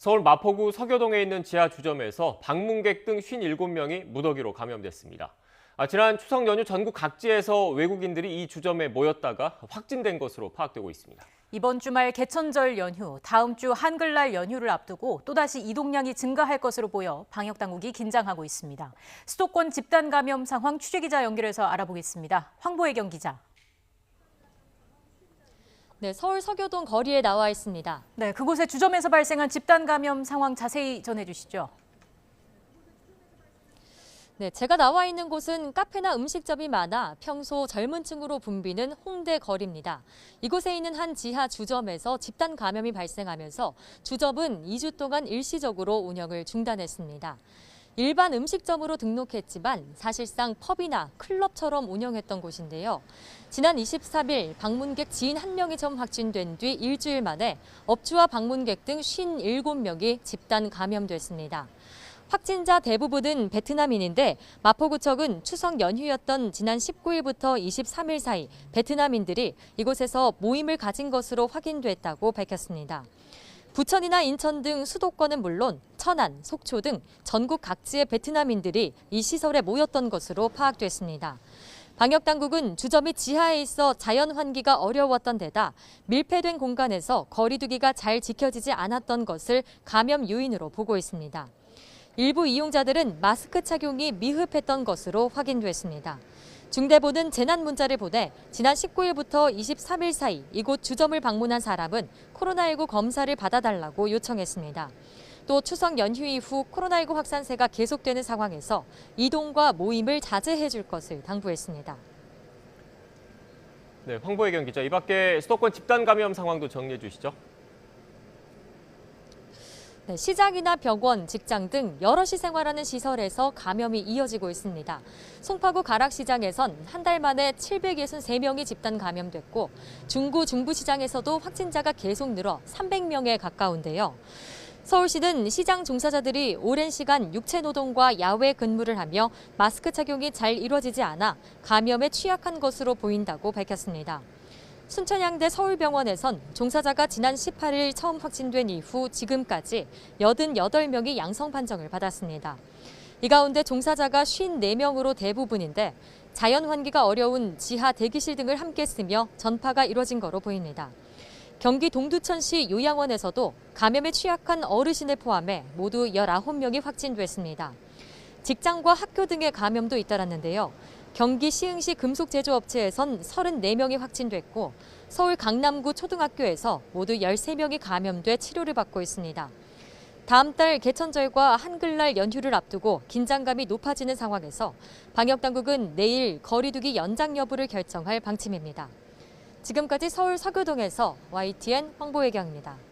서울 마포구 서교동에 있는 지하 주점에서 방문객 등 57명이 무더기로 감염됐습니다. 지난 추석 연휴 전국 각지에서 외국인들이 이 주점에 모였다가 확진된 것으로 파악되고 있습니다. 이번 주말 개천절 연휴, 다음 주 한글날 연휴를 앞두고 또다시 이동량이 증가할 것으로 보여 방역당국이 긴장하고 있습니다. 수도권 집단 감염 상황 취재기자 연결해서 알아보겠습니다. 황보혜경 기자. 네, 서울 서교동 거리에 나와 있습니다. 네, 그곳의 주점에서 발생한 집단 감염 상황 자세히 전해주시죠. 네, 제가 나와 있는 곳은 카페나 음식점이 많아 평소 젊은 층으로 붐비는 홍대 거리입니다. 이곳에 있는 한 지하 주점에서 집단 감염이 발생하면서 주점은 2주 동안 일시적으로 운영을 중단했습니다. 일반 음식점으로 등록했지만 사실상 펍이나 클럽처럼 운영했던 곳인데요. 지난 23일 방문객 지인 1명이 처음 확진된 뒤 일주일 만에 업주와 방문객 등 57명이 집단 감염됐습니다. 확진자 대부분은 베트남인인데 마포구청은 추석 연휴였던 지난 19일부터 23일 사이 베트남인들이 이곳에서 모임을 가진 것으로 확인됐다고 밝혔습니다. 부천이나 인천 등 수도권은 물론 천안, 속초 등 전국 각지의 베트남인들이 이 시설에 모였던 것으로 파악됐습니다. 방역당국은 주점이 지하에 있어 자연 환기가 어려웠던 데다 밀폐된 공간에서 거리 두기가 잘 지켜지지 않았던 것을 감염 요인으로 보고 있습니다. 일부 이용자들은 마스크 착용이 미흡했던 것으로 확인됐습니다. 중대본은 재난 문자를 보내 지난 19일부터 23일 사이 이곳 주점을 방문한 사람은 코로나19 검사를 받아달라고 요청했습니다. 또 추석 연휴 이후 코로나19 확산세가 계속되는 상황에서 이동과 모임을 자제해 줄 것을 당부했습니다. 네, 황보혜경 기자, 이 밖에 수도권 집단 감염 상황도 정리해 주시죠. 네, 시장이나 병원, 직장 등 여럿이 생활하는 시설에서 감염이 이어지고 있습니다. 송파구 가락시장에선 한 달 만에 763명이 집단 감염됐고 중구 중부시장에서도 확진자가 계속 늘어 300명에 가까운데요. 서울시는 시장 종사자들이 오랜 시간 육체 노동과 야외 근무를 하며 마스크 착용이 잘 이루어지지 않아 감염에 취약한 것으로 보인다고 밝혔습니다. 순천향대 서울병원에선 종사자가 지난 18일 처음 확진된 이후 지금까지 88명이 양성 판정을 받았습니다. 이 가운데 종사자가 54명으로 대부분인데 자연 환기가 어려운 지하 대기실 등을 함께 쓰며 전파가 이뤄진 거로 보입니다. 경기 동두천시 요양원에서도 감염에 취약한 어르신을 포함해 모두 19명이 확진됐습니다. 직장과 학교 등의 감염도 잇따랐는데요. 경기 시흥시 금속제조업체에선 34명이 확진됐고 서울 강남구 초등학교에서 모두 13명이 감염돼 치료를 받고 있습니다. 다음 달 개천절과 한글날 연휴를 앞두고 긴장감이 높아지는 상황에서 방역당국은 내일 거리두기 연장 여부를 결정할 방침입니다. 지금까지 서울 서교동에서 YTN 황보혜경입니다.